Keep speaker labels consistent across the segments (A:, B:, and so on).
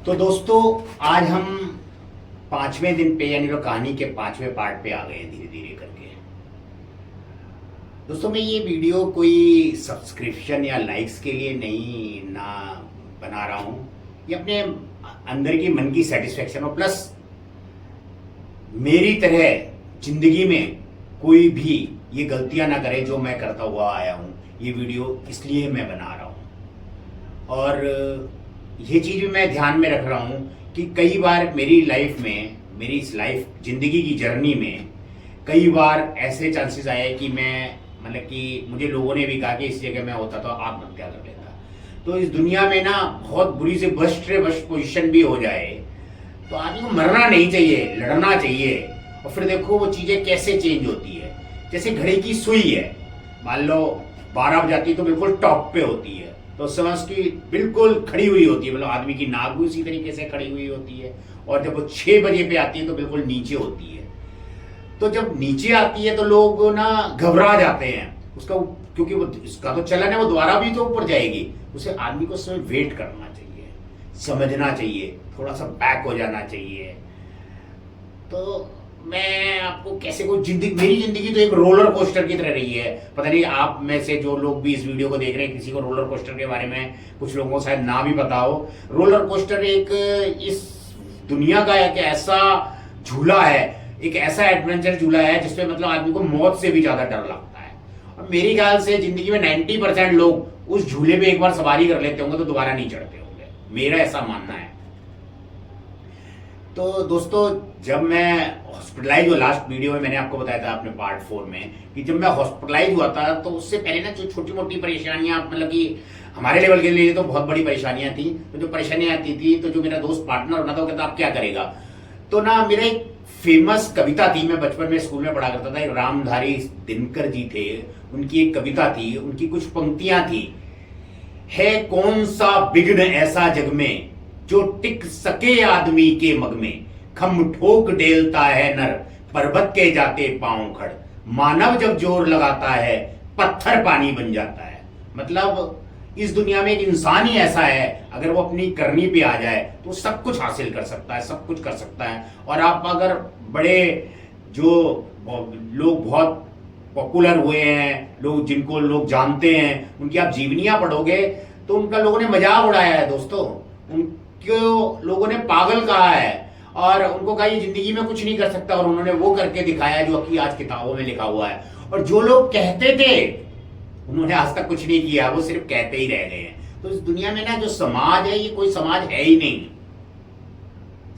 A: तो दोस्तों, आज हम 5वें दिन पे यानी कहानी के 5वें पार्ट पे आ गए हैं धीरे धीरे करके। दोस्तों, मैं ये वीडियो कोई सब्सक्रिप्शन या लाइक्स के लिए नहीं ना बना रहा हूँ। ये अपने अंदर की मन की सेटिस्फेक्शन और प्लस मेरी तरह जिंदगी में कोई भी ये गलतियां ना करे जो मैं करता हुआ आया हूँ। ये वीडियो इसलिए मैं बना रहा हूँ और ये चीज़ भी मैं ध्यान में रख रहा हूँ कि कई बार मेरी लाइफ में, मेरी इस लाइफ जिंदगी की जर्नी में कई बार ऐसे चांसेस आए कि मैं मतलब कि मुझे लोगों ने भी कहा कि इस जगह मैं होता तो आत्महत्या कर लेता। तो इस दुनिया में ना बहुत बुरी से वर्स्ट पोजीशन भी हो जाए तो आदमी को मरना नहीं चाहिए, लड़ना चाहिए। और फिर देखो वो चीज़ें कैसे चेंज होती है। जैसे घड़ी की सुई है, मान लो 12 बजाती तो बिल्कुल टॉप पे होती है, तो उस समय उसकी बिल्कुल खड़ी हुई होती है, मतलब आदमी की नाक भी उसी तरीके से खड़ी हुई होती है। और जब वो 6 बजे पे आती है तो बिल्कुल नीचे होती है। तो जब नीचे आती है तो लोग ना घबरा जाते हैं उसका, क्योंकि वो इसका तो चलन है, वो दोबारा भी तो ऊपर जाएगी। उसे आदमी को समय वेट करना चाहिए, समझना चाहिए, थोड़ा सा बैक हो जाना चाहिए। तो मैं आपको कैसे, कोई जिंदगी, मेरी जिंदगी तो एक रोलर कोस्टर की तरह रही है। पता नहीं आप में से जो लोग भी इस वीडियो को देख रहे हैं, किसी को रोलर कोस्टर के बारे में, कुछ लोगों को शायद ना भी पता हो। रोलर कोस्टर एक इस दुनिया का एक ऐसा झूला है, एक ऐसा एडवेंचर झूला है जिसमें मतलब आदमी को मौत से भी ज्यादा डर लगता है। और मेरे ख्याल से जिंदगी में 90% लोग उस झूले पे एक बार सवारी कर लेते होंगे तो दोबारा नहीं चढ़ते होंगे, मेरा ऐसा मानना है। तो दोस्तों, जब मैं हॉस्पिटलाइज हुआ, लास्ट वीडियो में मैंने आपको बताया था अपने पार्ट 4 में कि जब मैं हॉस्पिटलाइज हुआ था तो उससे पहले ना जो छोटी मोटी परेशानियां, मतलब कि हमारे लेवल के लिए तो बहुत बड़ी परेशानियां थी। तो जो परेशानियां आती थी तो जो मेरा दोस्त पार्टनर होना था वो कहता आप क्या करेगा। तो ना मेरा एक फेमस कविता थी, मैं बचपन में स्कूल में पढ़ा करता था, एक रामधारी दिनकर जी थे, उनकी एक कविता थी, उनकी कुछ पंक्तियां थी। है कौन सा विघ्न ऐसा जग में जो टिक सके आदमी के मग में, खम ठोक डेलता है नर पर्वत के जाते पांव खड़, मानव जब जोर लगाता है पत्थर पानी बन जाता है। मतलब इस दुनिया में एक इंसान ही ऐसा है, अगर वो अपनी करनी पे आ जाए तो सब कुछ हासिल कर सकता है, सब कुछ कर सकता है। और आप अगर बड़े जो लोग बहुत पॉपुलर हुए हैं, लोग जिनको लोग जानते हैं, उनकी आप जीवनियां पढ़ोगे तो उनका लोगों ने मजाक उड़ाया है दोस्तों, उनको लोगों ने पागल कहा है और उनको कहा ये जिंदगी में कुछ नहीं कर सकता, और उन्होंने वो करके दिखाया जो कि आज किताबों में लिखा हुआ है। और जो लोग कहते थे उन्होंने आज तक कुछ नहीं किया, वो सिर्फ कहते ही रह गए हैं। तो इस दुनिया में ना जो समाज है, ये कोई समाज है ही नहीं,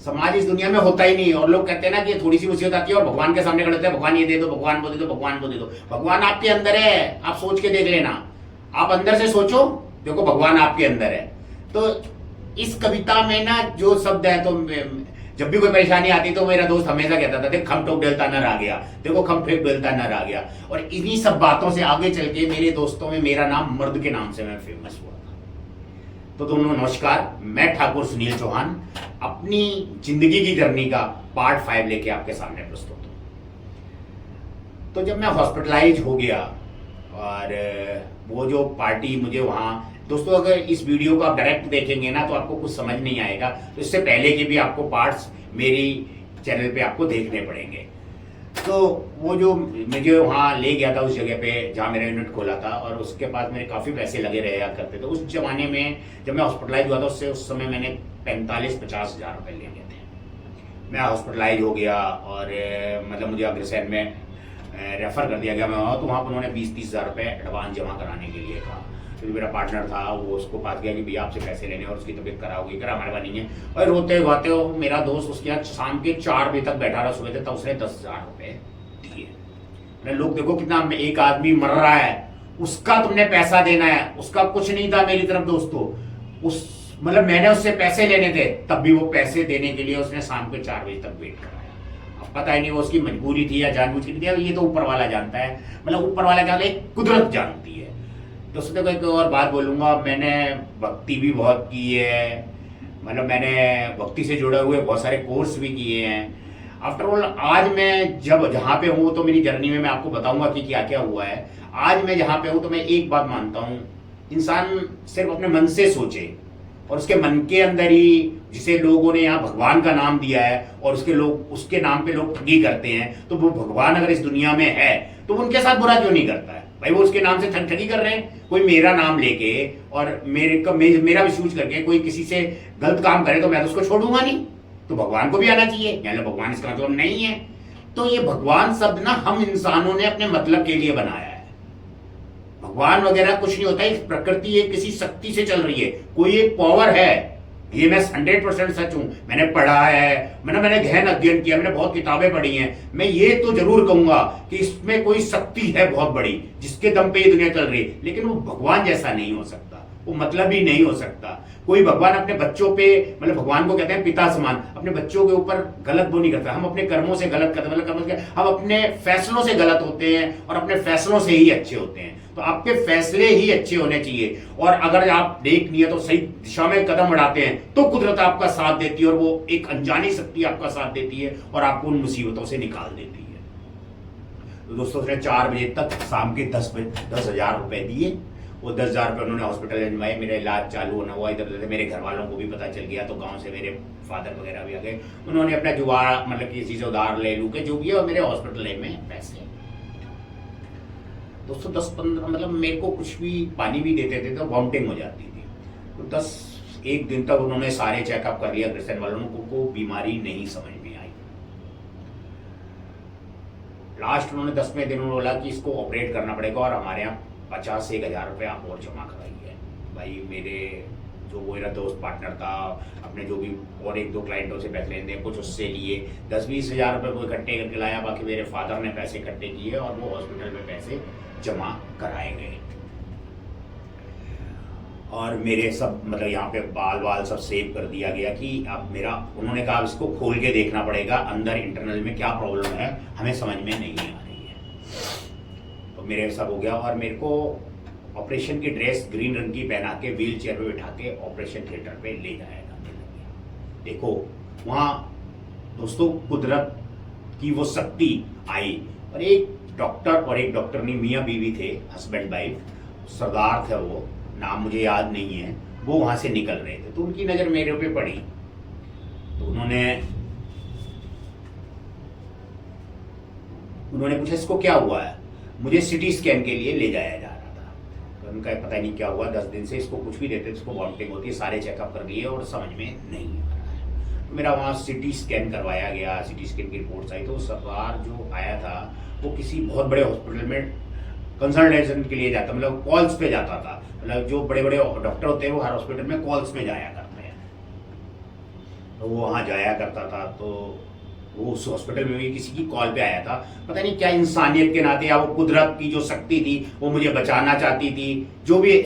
A: समाज इस दुनिया में होता ही नहीं। और लोग कहते हैं ना कि थोड़ी सी मुसीबत आती है और भगवान के सामने खड़े होते हैं, भगवान ये दे दो, भगवान वो दे दो, भगवान वो दे दो। भगवान आपके अंदर है, आप सोच के देख लेना, आप अंदर से सोचो, देखो भगवान आपके अंदर है। तो इस कविता में ना जो शब्द है, तो जब भी कोई परेशानी आती तो मेरा दोस्त हमेशा कहता था देख खम ठोक डेलता नर आ गया, देखो खम फेंक डेलता नर आ गया। और इन्हीं सब बातों से आगे चल के मेरे दोस्तों में मेरा नाम मर्द के नाम से मैं फेमस हुआ था। तो दोनों नमस्कार, मैं ठाकुर सुनील चौहान अपनी जिंदगी की जर्नी का पार्ट 5 लेके आपके सामने प्रस्तुत हूँ। तो जब मैं हॉस्पिटलाइज हो गया और वो जो पार्टी मुझे वहाँ, दोस्तों अगर इस वीडियो को आप डायरेक्ट देखेंगे ना तो आपको कुछ समझ नहीं आएगा, तो इससे पहले के भी आपको पार्ट्स मेरी चैनल पे आपको देखने पड़ेंगे। तो वो जो मुझे वहाँ ले गया था उस जगह पे जहाँ मेरा यूनिट खोला था, और उसके पास मेरे काफ़ी पैसे लगे रहे करते थे उस जमाने में। जब मैं हॉस्पिटलाइज हुआ था उससे उस समय मैंने 45-50 हज़ार रुपये ले लिए थे। मैं हॉस्पिटलाइज हो गया और मतलब मुझे अग्रसेन में रेफर कर दिया गया। मैं वहाँ तो वहाँ पर उन्होंने 20-30 हज़ार रुपये एडवांस जमा कराने के लिए कहा। तो मेरा पार्टनर था वो उसको पास गया कि भैया आपसे पैसे लेने और उसकी तबीयत खराब होगी, करा हमारे पास नहीं है। और रोते गाते हो मेरा दोस्त उसके यहाँ शाम के 4 बजे तक बैठा रहा, सुबह तक, तब उसने 10,000 रुपये दिए। मैंने लोग देखो कितना, एक आदमी मर रहा है उसका तुमने पैसा देना है, उसका कुछ नहीं था मेरी तरफ दोस्तों। उस मतलब मैंने उससे पैसे लेने थे, तब भी वो पैसे देने के लिए उसने शाम के 4 बजे तक वेट कराया। अब पता ही नहीं वो उसकी मजबूरी थी या जानबूझ के थी, ये तो ऊपर वाला जानता है, मतलब ऊपर वाला क्या, कुदरत जानती है। दोस्तों देखो एक और बात बोलूँगा, मैंने भक्ति भी बहुत की है, मतलब मैंने भक्ति से जुड़े हुए बहुत सारे कोर्स भी किए हैं। आफ्टर ऑल आज मैं जब जहाँ पे हूँ तो मेरी जर्नी में मैं आपको बताऊंगा कि क्या क्या हुआ है। आज मैं जहाँ पे हूँ तो मैं एक बात मानता हूँ, इंसान सिर्फ अपने मन से सोचे और उसके मन के अंदर ही, जिसे लोगों ने यहाँ भगवान का नाम दिया है और उसके नाम पे लोग ठगी करते हैं, तो वो भगवान अगर इस दुनिया में है तो वो उनके साथ बुरा क्यों नहीं करता है भाई? वो उसके नाम से ठगी कर रहे हैं। कोई मेरा नाम लेके और मेरा मिसयूज करके कोई किसी से गलत काम करे तो मैं तो उसको छोड़ूंगा नहीं, तो भगवान को भी आना चाहिए। यानी भगवान इसका मतलब नहीं है। तो ये भगवान शब्द ना हम इंसानों ने अपने मतलब के लिए बनाया है। भगवान वगैरह कुछ नहीं होता है, प्रकृति एक किसी शक्ति से चल रही है, कोई एक पावर है। ये मैं 100% सच हूं, मैंने पढ़ा है, मैंने गहन अध्ययन किया, मैंने बहुत किताबें पढ़ी हैं। मैं ये तो जरूर कहूंगा कि इसमें कोई शक्ति है बहुत बड़ी, जिसके दम पे ये दुनिया चल रही है, लेकिन वो भगवान जैसा नहीं हो सकता, वो मतलब ही नहीं हो सकता। कोई भगवान अपने बच्चों पे, मतलब भगवान को कहते हैं पिता समान, अपने बच्चों के ऊपर गलत वो नहीं करता। हम अपने कर्मों से गलत करते हैं, मतलब हम अपने फैसलों से गलत होते हैं और अपने फैसलों से ही अच्छे होते हैं। तो आपके फैसले ही अच्छे होने चाहिए, और अगर आप नेक नियत और सही दिशा में कदम बढ़ाते हैं तो कुदरत आपका साथ देती है, और वो एक अनजानी शक्ति आपका साथ देती है और आपको उन मुसीबतों से निकाल देती है। तो दोस्तों, उसने 4 बजे तक शाम के 10,000 रुपए दिए। वो 10,000 रुपये उन्होंने हॉस्पिटल भिजवाए, मेरा इलाज चालू होना हुआ। इधर उधर मेरे घर वालों को भी पता चल गया, तो गांव से मेरे फादर वगैरह भी आ गए। उन्होंने अपना जुगाड़, मतलब किसी से उधार ले लू के जो भी है, और मेरे हॉस्पिटल में पैसे दोस्तों 10-15, मतलब मेरे को कुछ भी पानी भी देते थे तो वॉमिटिंग हो जाती थी। तो 1 दिन तक उन्होंने सारे चेकअप कर लिया क्रिश्चियन वालों को बीमारी नहीं समझ में आई। लास्ट उन्होंने 10वें दिन बोला कि इसको ऑपरेट करना पड़ेगा, और हमारे यहाँ 50-1,000 रुपये आप और जमा कराइए। भाई मेरे जो मेरा दोस्त पार्टनर था, अपने जो भी और 1-2 क्लाइंटों से पैसे लेने कुछ उससे लिए 10-20 हज़ार रुपये वो इकट्ठे करके लाया। बाकी मेरे फादर ने पैसे इकट्ठे किए और वो हॉस्पिटल में पैसे जमा कराए गए। और मेरे सब, मतलब यहाँ पे बाल सब सेव कर दिया गया कि अब मेरा, उन्होंने कहा इसको खोल के देखना पड़ेगा अंदर इंटरनल में क्या प्रॉब्लम है, हमें समझ में नहीं आ रही है। तो मेरे सब हो गया, और मेरे को ऑपरेशन की ड्रेस ग्रीन रंग की पहना के व्हील चेयर पे बिठा के ऑपरेशन थिएटर पे ले जाएगा। देखो वहाँ दोस्तों कुदरत की वो शक्ति आई, और एक डॉक्टर और एक डॉक्टरनी, मियाँ बीवी थे, हस्बैंड वाइफ, सरदार थे वो, नाम मुझे याद नहीं है, वो वहां से निकल रहे थे। तो उनकी नजर मेरे पे पड़ी, तो उन्होंने पूछा इसको क्या हुआ है। मुझे सिटी स्कैन के लिए ले जाया जा रहा था। तो उनका पता नहीं क्या हुआ, 10 दिन से इसको कुछ भी देते इसको वॉमिटिंग होती है, सारे चेकअप कर लिए और समझ में नहीं आ रहा है। तो मेरा वहाँ सिटी स्कैन करवाया गया, सिटी स्कैन की रिपोर्ट्स आई। तो सरदार जो आया था वो किसी बहुत बड़े हॉस्पिटल में कंसल्टेशन के लिए जाता, मतलब कॉल्स पे जाता था। मतलब जो बड़े बड़े डॉक्टर होते हैं वो हर हॉस्पिटल में कॉल्स में जाया करते हैं, तो वो वहाँ जाया करता था। तो वो उस हॉस्पिटल में भी किसी की कॉल पे आया था, पता नहीं क्या इंसानियत के नाते या वो कुदरत की जो शक्ति थी वो मुझे बचाना चाहती थी, जो भी,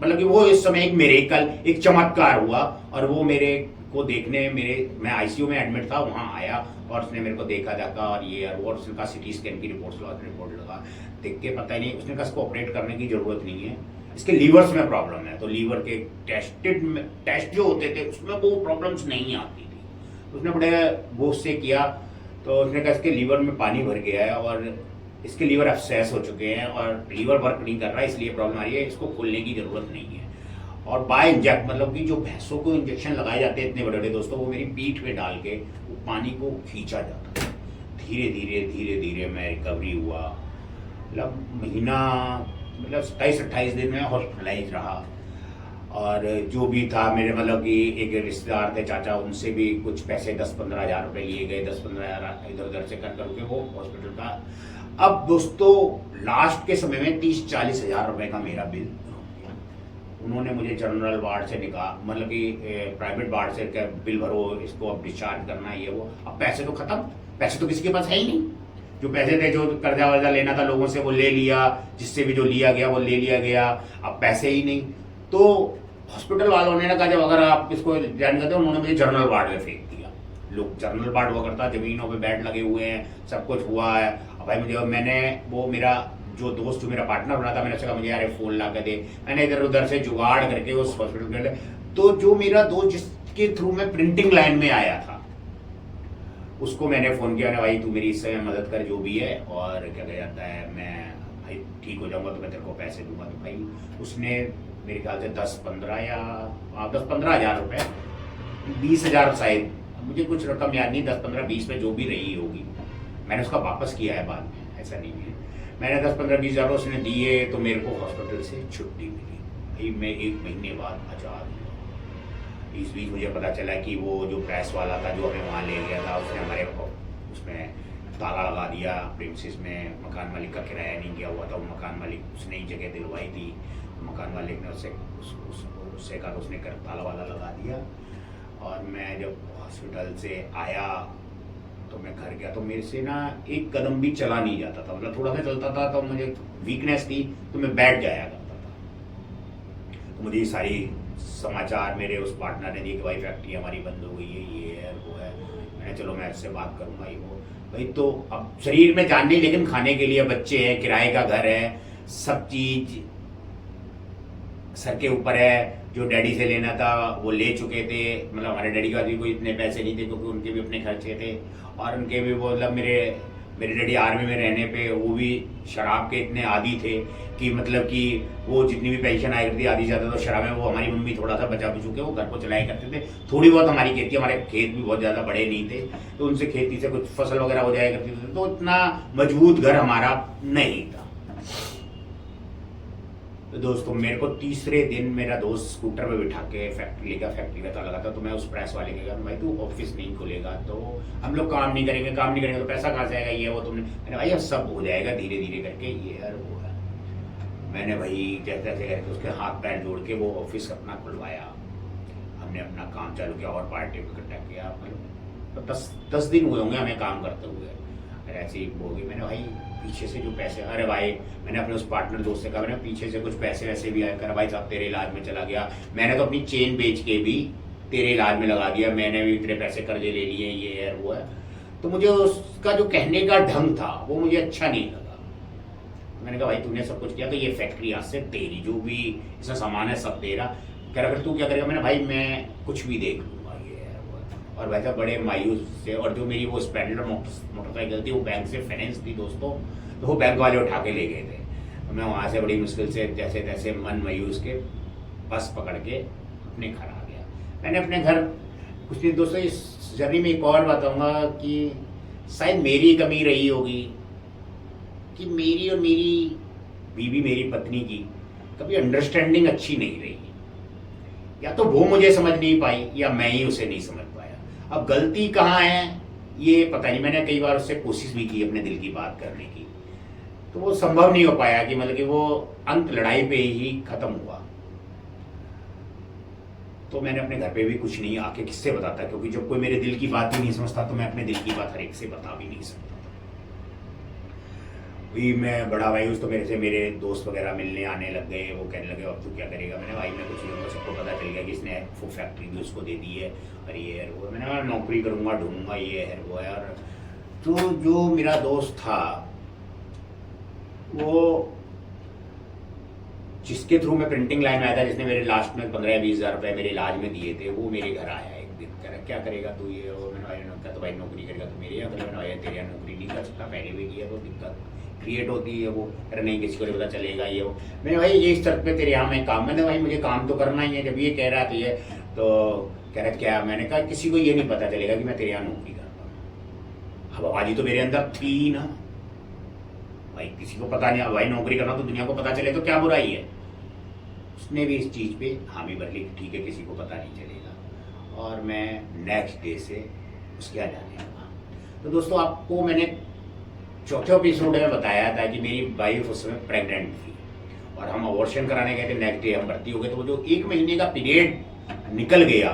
A: मतलब कि वो इस समय एक मिरेकल, एक चमत्कार हुआ। और वो मेरे को देखने, मैं आईसीयू में एडमिट था, वहाँ आया और उसने मेरे को देखा और ये और उसने कहा सिटी स्कैन की रिपोर्ट लगा, देख के पता ही नहीं, उसने कहा इसको ऑपरेट करने की जरूरत नहीं है, इसके लीवर्स में प्रॉब्लम है। तो लीवर के टेस्ट जो होते थे उसमें वो प्रॉब्लम्स नहीं आती थी। उसने बड़े बोझ से किया, तो उसने कहा इसके लीवर में पानी भर गया है और इसके लीवर अब्सेस हो चुके हैं और लीवर वर्क नहीं कर रहा है, इसलिए प्रॉब्लम आ रही है, इसको खोलने की जरूरत नहीं है। और बाय इंजेक्ट, मतलब कि जो भैंसों को इंजेक्शन लगाए जाते हैं इतने बड़े बड़े दोस्तों, वो मेरी पीठ पे डाल के वो पानी को खींचा जाता था। धीरे धीरे मैं रिकवरी हुआ, मतलब महीना, मतलब 27-28 दिन में हॉस्पिटलाइज रहा। और जो भी था मेरे, मतलब कि एक रिश्तेदार थे चाचा, उनसे भी कुछ पैसे 10-15 हज़ार रुपये लिए गए, 10-15 हज़ार इधर उधर से कर करके वो हॉस्पिटल का। अब दोस्तों लास्ट के समय में 30-40 हज़ार रुपये का मेरा बिल हो गया। उन्होंने मुझे जनरल वार्ड से निकाल, मतलब कि प्राइवेट वार्ड से बिल भरो, इसको अब डिस्चार्ज करना है, ये वो। अब पैसे तो खत्म, पैसे तो किसी के पास है ही नहीं। जो पैसे थे, जो कर्जा वर्जा लेना था लोगों से वो ले लिया, जिससे भी जो लिया गया वो ले लिया गया, अब पैसे ही नहीं। तो हॉस्पिटल वालों ने कहा जब अगर आप इसको ज्वाइन करते हो, उन्होंने मुझे जनरल वार्ड में फेंक दिया। लोग जनरल वार्ड हुआ करता, जमीनों पे बेड लगे हुए हैं, सब कुछ हुआ है। अब भाई मुझे, मैंने वो मेरा जो दोस्त, जो मेरा पार्टनर बना था, मैंने उससे कहा मुझे यार फ़ोन ला कर दे। मैंने इधर उधर से जुगाड़ करके उस हॉस्पिटल के, तो जो मेरा दोस्त जिसके थ्रू में प्रिंटिंग लाइन में आया था, उसको मैंने फ़ोन किया, भाई तू मेरी इससे मदद कर जो भी है, और क्या कहा जाता है, मैं भाई ठीक हो जाऊंगा तो मैं तेरे को पैसे दूंगा। तो भाई उसने मेरे ख्याल से 10-15 या 10-15 हज़ार रुपये, 20 हज़ार शायद, मुझे कुछ रकम याद नहीं, 10-15-20 में जो भी रही होगी। मैंने उसका वापस किया है बाद में, ऐसा नहीं है। मैंने 10-15-20 हज़ार उसने दिए तो मेरे को हॉस्पिटल से छुट्टी मिली भाई, मैं 1 महीने बाद आज़ाद हुआ। इस बीच मुझे पता चला कि वो जो प्रेस वाला था जो हमें वहाँ ले गया था, उसने हमारे उसमें ताला लगा दिया। प्रिंसेस में मकान मालिक का किराया नहीं दिया हुआ था, वो मकान मालिक उसने ही जगह दिलवाई थी, मकान मालिक ने उससे कहा, उसने कर ताला वाला लगा दिया। और मैं जब हॉस्पिटल से आया तो मैं घर गया तो मेरे से ना एक कदम भी चला नहीं जाता था, मतलब थोड़ा सा चलता था तो मुझे वीकनेस थी तो मैं बैठ जाया करता था। तो मुझे ये सारी समाचार मेरे उस पार्टनर ने दिए कि भाई फैक्ट्री हमारी बंद हो गई है, ये है वो है। मैंने चलो मैं इससे बात करूंगा, ये वो भाई। तो अब शरीर में जान नहीं, लेकिन खाने के लिए बच्चे हैं, किराए का घर है, सब चीज सर के ऊपर है। जो डैडी से लेना था वो ले चुके थे, मतलब हमारे डैडी का भी कोई इतने पैसे नहीं थे क्योंकि उनके भी अपने खर्चे थे। और उनके भी वो मतलब मेरे डैडी आर्मी में रहने पे वो भी शराब के इतने आदी थे कि मतलब कि वो जितनी भी पेंशन आया करती आधी ज़्यादा तो शराब में, वो हमारी मम्मी थोड़ा सा बचा चुके वो घर को चलाया करते थे। थोड़ी बहुत हमारी खेती, हमारे खेत भी बहुत ज़्यादा बड़े नहीं थे तो उनसे खेती से कुछ फसल वगैरह हो जाया करती थी, तो इतना मजबूत घर हमारा नहीं था। तो दोस्तों मेरे को तीसरे दिन मेरा दोस्त स्कूटर पे बिठा के फैक्ट्री का ताला लगा था। तो मैं उस प्रेस वाले के कहा, भाई तू ऑफिस नहीं खोलेगा तो हम लोग काम नहीं करेंगे तो पैसा कहाँ से आएगा, ये वो तुमने। मैंने भाई अब सब हो जाएगा धीरे धीरे करके, ये है वो है। मैंने भाई जैसे तैसे करके उसके हाथ पैर जोड़ के वो ऑफिस अपना खुलवाया, हमने अपना काम चालू किया और पार्टी को इकट्ठा किया। मतलब 10 दिन हुए होंगे हमें काम करते हुए, ऐसे ही होगी। मैंने भाई पीछे से जो पैसे, अरे भाई मैंने अपने उस पार्टनर दोस्त से कहा, मैंने पीछे से कुछ पैसे वैसे भी आए कर भाई साहब तेरे इलाज में चला गया, मैंने तो अपनी चेन बेच के भी तेरे इलाज में लगा दिया, मैंने भी इतने पैसे कर्जे ले लिए, ये है वो है। तो मुझे उसका जो कहने का ढंग था वो मुझे अच्छा नहीं लगा। मैंने कहा भाई तूने सब कुछ किया तो ये फैक्ट्री आज से तेरी, जो भी इसमें सामान है सब तेरा। कह रहा फिर तू क्या करेगा। मैंने भाई मैं कुछ भी देख लूंगा, ये है वो है। और वैसा बड़े मायूस से, और जो मेरी वो स्प्लेंडर मोटरसाइकिल थी वो बैंक से फाइनेंस थी दोस्तों, तो वो बैंक वाले उठा के ले गए थे। तो मैं वहाँ से बड़ी मुश्किल से जैसे तैसे मन मायूस के बस पकड़ के अपने घर आ गया। मैंने अपने घर कुछ दिन दोस्तों, इस जर्नी में एक और बताऊंगा कि शायद मेरी कमी रही होगी कि मेरी और मेरी बीवी, मेरी पत्नी की कभी अंडरस्टैंडिंग अच्छी नहीं रही। या तो वो मुझे समझ नहीं पाई या मैं ही उसे नहीं समझ पाया। अब गलती कहाँ है ये पता नहीं। मैंने कई बार उससे कोशिश भी की अपने दिल की बात करने की, तो वो संभव नहीं हो पाया कि मतलब कि वो अंत लड़ाई पे ही खत्म हुआ। तो मैंने अपने घर पे भी कुछ नहीं आके किससे बताता, क्योंकि जब कोई मेरे दिल की बात ही नहीं समझता तो मैं अपने दिल की बात हर एक से बता भी नहीं सकता। वही मैं बड़ा भाई तो मेरे दोस्त वगैरह मिलने आने लग गए। वो कहने लगे अब तू क्या करेगा। मैंने भाई मैं कुछ नहीं होगा, सबको पता चल गया कि इसने फैक्ट्री भी उसको दे दी है और ये है वो। मैंने कहा नौकरी करूँगा, ढूंढूंगा, ये है वो यार। तो जो मेरा दोस्त था वो जिसके थ्रू मैं प्रिंटिंग लाइन में आया था, जिसने मेरे लास्ट में 15-20 हज़ार रुपये मेरे इलाज में दिए थे, वो मेरे घर आया एक दिन। कह रहा क्या करेगा तू, ये और मैंने तो भाई नौकरी करेगा तो मेरे यहाँ करेगा। मैंने तेरे यहाँ नौकरी नहीं कर सकता, पहले भी किया तो दिक्कत क्रिएट होती है। वो कह रहा नहीं किसी को नहीं पता चलेगा, ये वो। मैंने भाई ये शर्त पे तेरे यहाँ मैं काम, मैंने भाई मुझे काम तो करना ही है। जब ये कह रहा था ये तो कह रहा क्या, मैंने कहा किसी को ये नहीं पता चलेगा कि मैं तेरे यहाँ नौकरी करता हूँ। अब आवाज़ी तो मेरे अंदर थी ना भाई, किसी को पता नहीं, भाई नौकरी करना तो दुनिया को पता चले तो क्या बुराई है। उसने भी इस चीज़ पे हामी भर ली, ठीक है किसी को पता नहीं चलेगा। और मैं नेक्स्ट डे से उसके यहाँ जाने लगा। तो दोस्तों आपको मैंने चौथे एपिसोड में बताया था कि मेरी वाइफ उस समय प्रेग्नेंट थी और हम अबॉर्शन कराने गए थे। नेक्स्ट डे हम भर्ती हो गए। तो वो जो 1 महीने का पीरियड निकल गया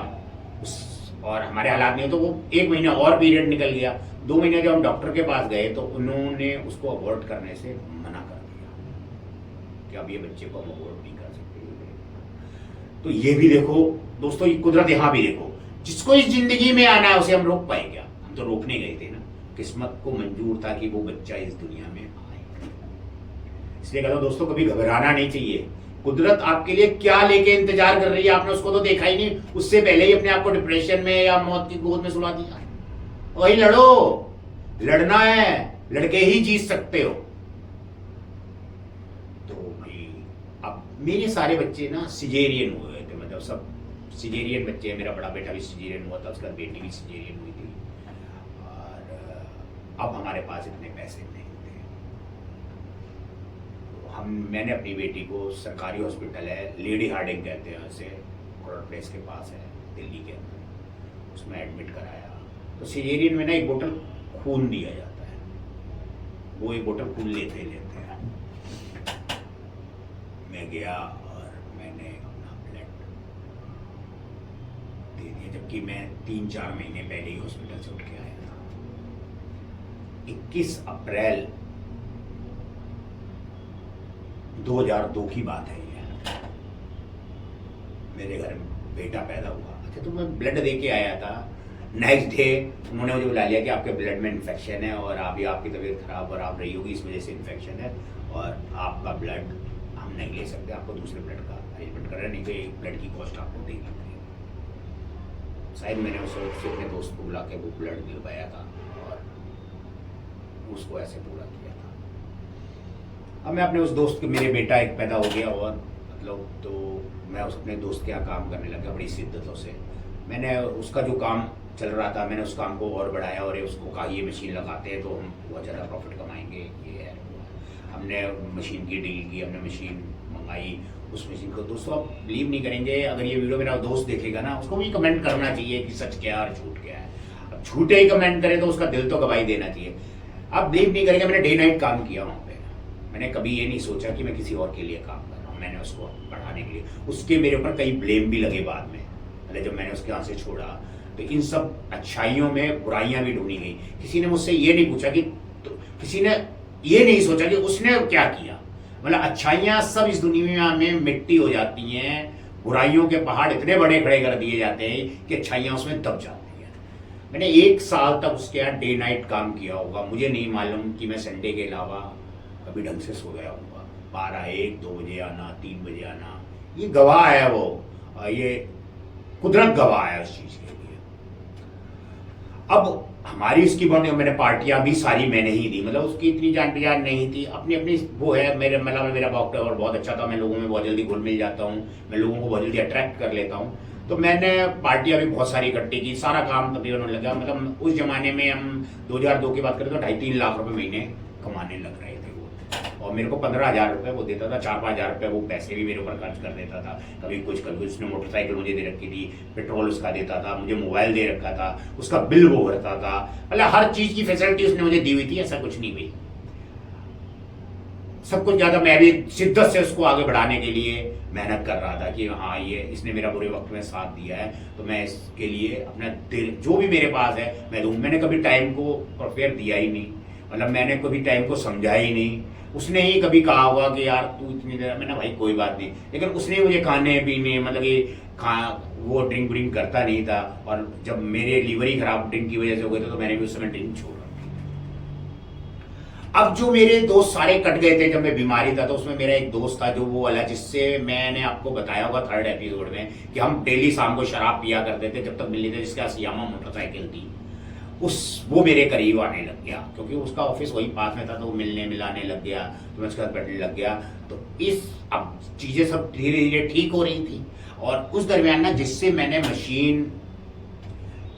A: और हमारे हालात नहीं, तो वो 1 महीना और पीरियड निकल गया। 2 महीने जब हम डॉक्टर के पास गए तो उन्होंने उसको अबॉर्ट करने से मना कर दिया कि अब ये बच्चे को हम अबॉर्ट नहीं कर सकते। तो ये भी देखो दोस्तों, ये कुदरत यहाँ भी देखो, जिसको इस जिंदगी में आना है उसे हम रोक पाए क्या? हम तो रोकने गए थे ना। किस्मत को मंजूर था कि वो बच्चा इस दुनिया में आए। इसलिए कहता हूं दोस्तों कभी घबराना नहीं चाहिए। कुदरत आपके लिए क्या लेके इंतजार कर रही है आपने उसको तो देखा ही नहीं, उससे पहले ही अपने आप को डिप्रेशन में या मौत की गोद में सुला दिया। वही लड़ो, लड़ना है, लड़के ही जीत सकते हो। तो भाई अब मेरे सारे बच्चे ना सिजेरियन हुए थे, मतलब सब सिजेरियन बच्चे हैं। मेरा बड़ा बेटा भी सिजेरियन हुआ था, उसका बेटी भी सिजेरियन हुई थी। और अब हमारे पास इतने पैसे नहीं थे। मैंने अपनी बेटी को, सरकारी हॉस्पिटल है, लेडी हार्डिंग कहते हैं उसे, करोड़ प्लेस के पास है दिल्ली के अंदर, उसमें एडमिट कराया। तो सिजेरियन में ना एक बोतल खून दिया जाता है, वो एक बोतल खून लेते हैं। मैं गया और मैंने अपना ब्लड दे दिया, जबकि मैं 3-4 महीने पहले ही हॉस्पिटल से उठ के आया था। 21 अप्रैल 2002 की बात है ये। मेरे घर में बेटा पैदा हुआ। अच्छा, तो मैं ब्लड दे के आया था। नेक्स्ट डे उन्होंने मुझे बुला लिया कि आपके ब्लड में इन्फेक्शन है और अभी आपकी तबीयत खराब और आप रही होगी, इस वजह से इन्फेक्शन है और आपका ब्लड हम नहीं ले सकते, आपको दूसरे ब्लड का अरेंजमेंट कर रहे हैं, नहीं तो एक ब्लड की कॉस्ट आपको देनी पड़ेगी। शायद मैंने उस वक्त से अपने दोस्त को बुला के वो ब्लड दिलवाया था और उसको ऐसे पूरा किया था। अब मैं अपने उस दोस्त के, मेरे बेटा एक पैदा हो गया और मतलब, तो मैं उस अपने दोस्त के यहाँ काम करने लगा बड़ी शिद्दतों से। मैंने उसका जो काम चल रहा था, मैंने उस काम को और बढ़ाया और उसको कहा ये मशीन लगाते हैं तो हम बहुत ज़्यादा प्रॉफिट कमाएंगे, ये है। हमने मशीन की डील की, हमने मशीन मंगाई। उस मशीन को, दोस्तों आप बिलीव नहीं करेंगे, अगर ये वीडियो मेरा दोस्त देखेगा ना, उसको भी कमेंट करना चाहिए कि सच क्या है और झूठ क्या है। अब झूठे ही कमेंट करे तो उसका दिल तो गवाही देना चाहिए। आप बिलीव नहीं करेंगे, मैंने डे नाइट काम किया वहाँ पे। मैंने कभी ये नहीं सोचा कि मैं किसी और के लिए काम कर रहा हूँ, मैंने उसको बढ़ाने के लिए। उसके मेरे ऊपर कई ब्लेम भी लगे बाद में, मतलब जब मैंने उसके यहाँ से छोड़ा तो इन सब अच्छाइयों में बुराइयां भी ढूंढी गई। किसी ने मुझसे ये नहीं पूछा कि, तो किसी ने ये नहीं सोचा कि उसने क्या किया। मतलब अच्छाइयां सब इस दुनिया में मिट्टी हो जाती हैं, बुराइयों के पहाड़ इतने बड़े खड़े कर दिए जाते हैं कि अच्छाइयां उसमें दब जाती हैं। मैंने 1 साल तक उसके यहाँ डे नाइट काम किया होगा, मुझे नहीं मालूम कि मैं संडे के अलावा कभी ढंग से सो गया होगा। 12, 1, 2 बजे आना, 3 बजे आना, ये गवाह है वो, ये कुदरत गवाह है उस चीज के लिए। अब हमारी इसकी बॉन्डिंग, मैंने पार्टियां भी सारी मैंने ही दी, मतलब उसकी इतनी जान पहचान नहीं थी, अपनी अपनी वो है। मेरा डॉक्टर और बहुत अच्छा था, मैं लोगों में बहुत जल्दी घुल मिल जाता हूँ, मैं लोगों को बहुत जल्दी अट्रैक्ट कर लेता हूँ। तो मैंने पार्टियां भी बहुत सारी इकट्ठी की, सारा काम तकरीबन होने लगा। मतलब उस जमाने में हम 2002 की बात करें तो 2.5-3 लाख रुपए महीने कमाने लग रहे थे वो। और मेरे को 15,000 रुपये वो देता था, 4-5 रुपये वो पैसे भी मेरे ऊपर खर्च कर देता था। कभी कुछ उसने मोटरसाइकिल मुझे दे रखी थी, पेट्रोल उसका देता था, मुझे मोबाइल दे रखा था, उसका बिल वो भरता था, मतलब हर चीज की फैसिलिटी उसने मुझे दी हुई थी, ऐसा कुछ नहीं हुई। सब कुछ ज्यादा मैं भी शिद्दत से उसको आगे बढ़ाने के लिए मेहनत कर रहा था कि हाँ ये इसने मेरा बुरे वक्त में साथ दिया है तो मैं इसके लिए अपना दिल जो भी मेरे पास है मैं दूँ। मैंने कभी टाइम को प्रोफेयर दिया ही नहीं, मतलब मैंने कभी टाइम को समझा ही नहीं। उसने ही कभी कहा होगा कि यार तू इतनी देर, मैंने भाई कोई बात नहीं, लेकिन उसने मुझे खाने पीने, मतलब कि वो ड्रिंक व्रिंक करता नहीं था। और जब मेरे लीवर ही खराब ड्रिंक की वजह से हो गए थे तो मैंने भी उस समय ड्रिंक छोड़। अब जो मेरे दोस्त सारे कट गए थे जब मैं बीमारी था, तो उसमें मेरा एक दोस्त था जो वो वाला, जिससे मैंने आपको बताया होगा 3rd एपिसोड में कि हम डेली शाम को शराब पिया करते थे जब तक मिली थे, जिसके पास यामा मोटरसाइकिल थी। वो मेरे करीब आने लग गया क्योंकि उसका ऑफिस वही पास में था, तो वो मिलने मिलाने लग गया, तो मैं उसके साथ बैठने लग गया। तो अब चीजें सब धीरे धीरे ठीक हो रही थी। और उस दरमियान ना जिससे मैंने मशीन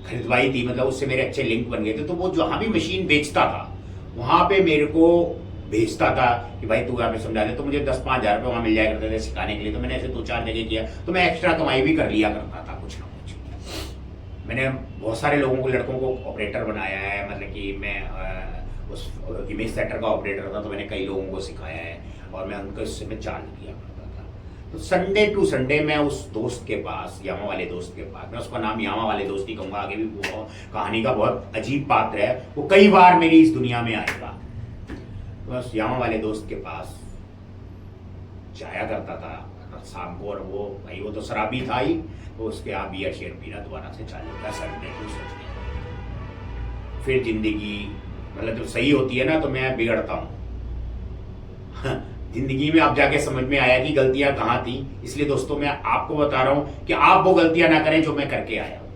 A: खरीदवाई थी, मतलब उससे मेरे अच्छे लिंक बन गए थे, तो वो जहां भी मशीन बेचता था वहां पे मेरे को भेजता था कि भाई तू यहाँ पे समझा दे। तो मुझे 10-5 हज़ार रुपये वहां मिल जाया करते थे सिखाने के लिए। तो मैंने ऐसे 2-4 जगह किया, तो मैं एक्स्ट्रा कमाई भी कर लिया करता था कुछ ना कुछ। मैंने बहुत सारे लोगों को, लड़कों को ऑपरेटर बनाया है, मतलब कि मैं उस इमेज सेटर का ऑपरेटर था, तो मैंने कई लोगों को सिखाया है और मैं उनको इससे मैं चार्ज किया करता था। तो संडे टू संडे मैं उस दोस्त के पास, यामा वाले दोस्त के पास, मैं उसका नाम यामा वाले दोस्त ही कहूँगा, आगे भी वो कहानी का बहुत अजीब पात्र है, वो कई बार मेरी इस दुनिया में आएगा। तो बस यामा वाले दोस्त के पास जाया करता था शाम को, और वो भाई वो तो शराबी था ही, तो उसके यहाँ बियर शेयर पीना दोबारा से चालू किया संडे टू संडे। फिर जिंदगी मतलब जब सही होती है ना तो मैं बिगड़ता हूँ। जिंदगी में अब जाके समझ में आया कि गलतियां कहाँ थी। इसलिए दोस्तों मैं आपको बता रहा हूँ कि आप वो गलतियां ना करें जो मैं करके आया हूँ।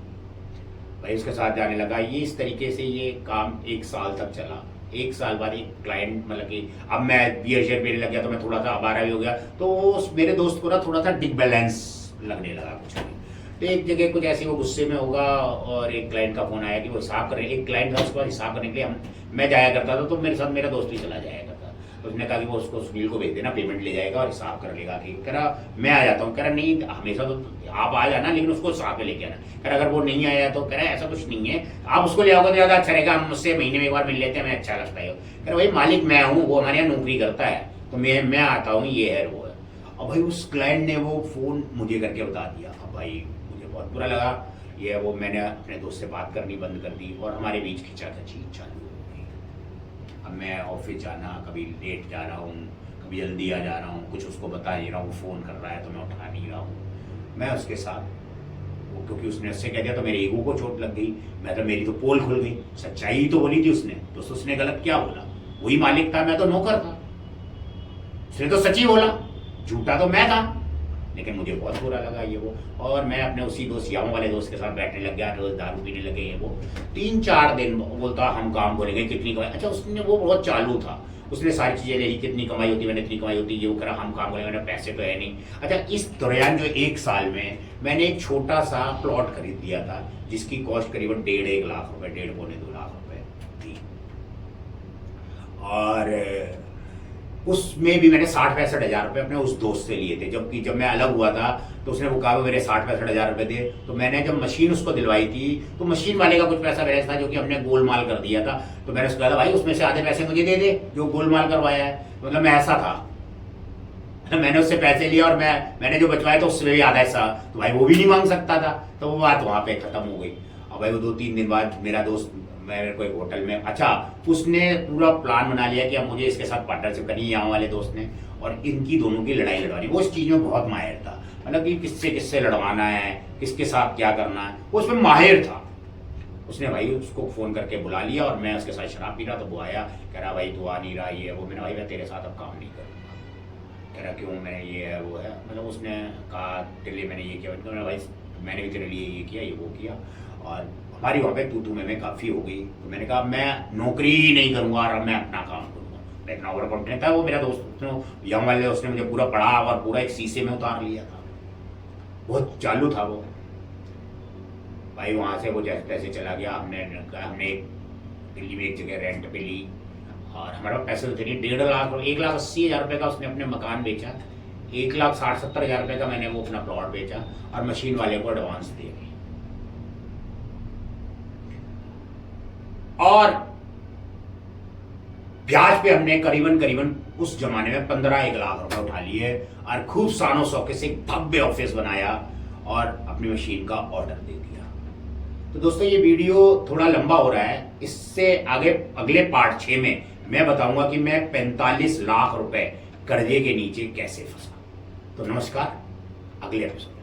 A: भाई उसके साथ जाने लगा, ये इस तरीके से ये काम 1 साल तक चला। 1 साल बाद एक क्लाइंट मतलब कि अब मैं बियर शेयर पीने लग गया तो मैं थोड़ा सा आवारा भी हो गया, तो मेरे दोस्त को ना थोड़ा सा डिसबैलेंस लगने लगा कुछ भी। तो एक जगह कुछ ऐसे वो गुस्से में होगा और एक क्लाइंट का फोन आया कि वो हिसाब कर रहे, एक क्लाइंट था उसके बाद हिसाब करने के लिए मैं जाया करता था, तो मेरे साथ मेरा दोस्त भी चला जाया करता। तो उसने कहा कि वो उसको सुनील को भेज देना, पेमेंट ले जाएगा और हिसाब कर लेगा। कि कह रहा मैं आ जाता हूँ, कह रहा नहीं हमेशा तो आप आ जाना लेकिन उसको हिसाब पे लेके आना। कह रहा अगर वो नहीं आया तो कह रहा ऐसा कुछ नहीं है, आप उसको ले आओगे तो ज़्यादा अच्छा रहेगा, हम मुझसे महीने में एक बार मिल लेते हैं, मैं अच्छा लगता है। कह रहा भाई मालिक मैं हूँ, वो हमारे यहाँ नौकरी करता है, तो मैं आता हूँ, ये है वो है। अब भाई उस क्लाइंट ने वो फ़ोन मुझे करके बता दिया। अब भाई मुझे बहुत बुरा लगा, ये वो मैंने अपने दोस्त से बात करनी बंद कर दी और हमारे बीच खींचाखींची चालू हो गई। अब मैं ऑफिस जाना, कभी लेट जा रहा हूँ, कभी जल्दी आ जा रहा हूँ, कुछ उसको बता नहीं रहा हूँ, फ़ोन कर रहा है तो मैं उठा नहीं रहा हूँ। मैं उसके साथ वो क्योंकि उसने उससे कह दिया तो मेरे ईगो को चोट लग गई, मैं तो मेरी तो पोल खुल गई। सच्चाई तो बोली थी उसने, तो उसने गलत क्या बोला? वही मालिक था, मैं तो नौकर था। उसने तो सच ही बोला, झूठा तो मैं था। लेकिन मुझे बहुत बुरा लगा ये वो, और मैं अपने उसी दोस्त यामों वाले दोस्त के साथ बैठने लग गया, रोज दारू पीने लगे ये वो। 3-4 दिन बोलता हम काम करेंगे, कितनी कमाई। अच्छा उसने वो बहुत चालू था, उसने सारी चीजें ले ली, कितनी कमाई होती मैंने इतनी कमाई होती, ये वो करा, हम काम करेंगे, मैंने पैसे तो है नहीं। अच्छा इस दौरान जो 1 साल में मैंने एक छोटा सा प्लॉट खरीद दिया था जिसकी कॉस्ट करीबन 1.5 लाख रुपए, 1.5-2 लाख रुपए थी। और उसमें भी मैंने 60-65 हजार रुपए अपने उस दोस्त से लिए थे, जबकि जब मैं अलग हुआ था तो उसने वो कहा मेरे 60-65 हजार रुपए दे। तो मैंने जब मशीन उसको दिलवाई थी तो मशीन वाले का कुछ पैसा बैलेंस था जो कि हमने गोलमाल कर दिया था। तो मैंने उसको कहा भाई उसमें से आधे पैसे मुझे दे दे जो गोलमाल करवाया है, मतलब मैं ऐसा था। मैंने उससे पैसे लिए और मैंने जो बचवाया था उससे भी आधा हिस्सा तो भाई वो भी नहीं मांग सकता था। तो वो बात वहां पे खत्म हो गई। और भाई वो 2-3 दिन बाद मेरा दोस्त मेरे को एक होटल में, अच्छा उसने पूरा प्लान बना लिया कि अब मुझे इसके साथ पार्टनरशिप करनी है, यहाँ वाले दोस्त ने, और इनकी दोनों की लड़ाई लड़वानी। वो इस चीज में बहुत माहिर था, मतलब कि किससे किससे लड़वाना है, किसके साथ क्या करना है, वो उसमें माहिर था। उसने भाई उसको फोन करके बुला लिया और मैं उसके साथ शराब पी रहा, तो वो आया, कह रहा भाई तू आ नहीं रहा, ये वो। मैंने भाई मैं तेरे साथ अब काम नहीं करूँगा। कह रहा क्यों? मैं ये है वो है, मतलब उसने कहा तेरे लिए मैंने ये किया। मैंने भाई मैंने भी तेरे लिए ये किया, ये वो किया, और हमारी वहाँ पे तू में काफ़ी हो गई। तो मैंने कहा मैं नौकरी ही नहीं करूँगा और मैं अपना काम करूँगा। मैं इतना ओवर कॉन्फिडेंट था। वो मेरा दोस्त यंग वाले उसने मुझे पूरा पढ़ा और पूरा एक शीशे में उतार लिया था, बहुत चालू था वो। भाई वहाँ से वो जैसे तैसे चला गया। हमने दिल्ली में एक जगह रेंट पे ली और हमारा पैसे तो चलिए 1.5 लाख, 1,80,000 रुपये का उसने अपने मकान बेचा, 1,60,70 हजार रुपये का मैंने वो अपना प्लॉट बेचा और मशीन वाले को एडवांस दे दी। और ब्याज पे हमने करीबन उस जमाने में 15-1 लाख रुपए उठा लिए और खूब शानो शौके से एक भव्य ऑफिस बनाया और अपनी मशीन का ऑर्डर दे दिया। तो दोस्तों ये वीडियो थोड़ा लंबा हो रहा है, इससे आगे अगले पार्ट 6 में मैं बताऊंगा कि मैं 45 लाख रुपए कर्जे के नीचे कैसे फंसा। तो नमस्कार, अगले एपिसोड।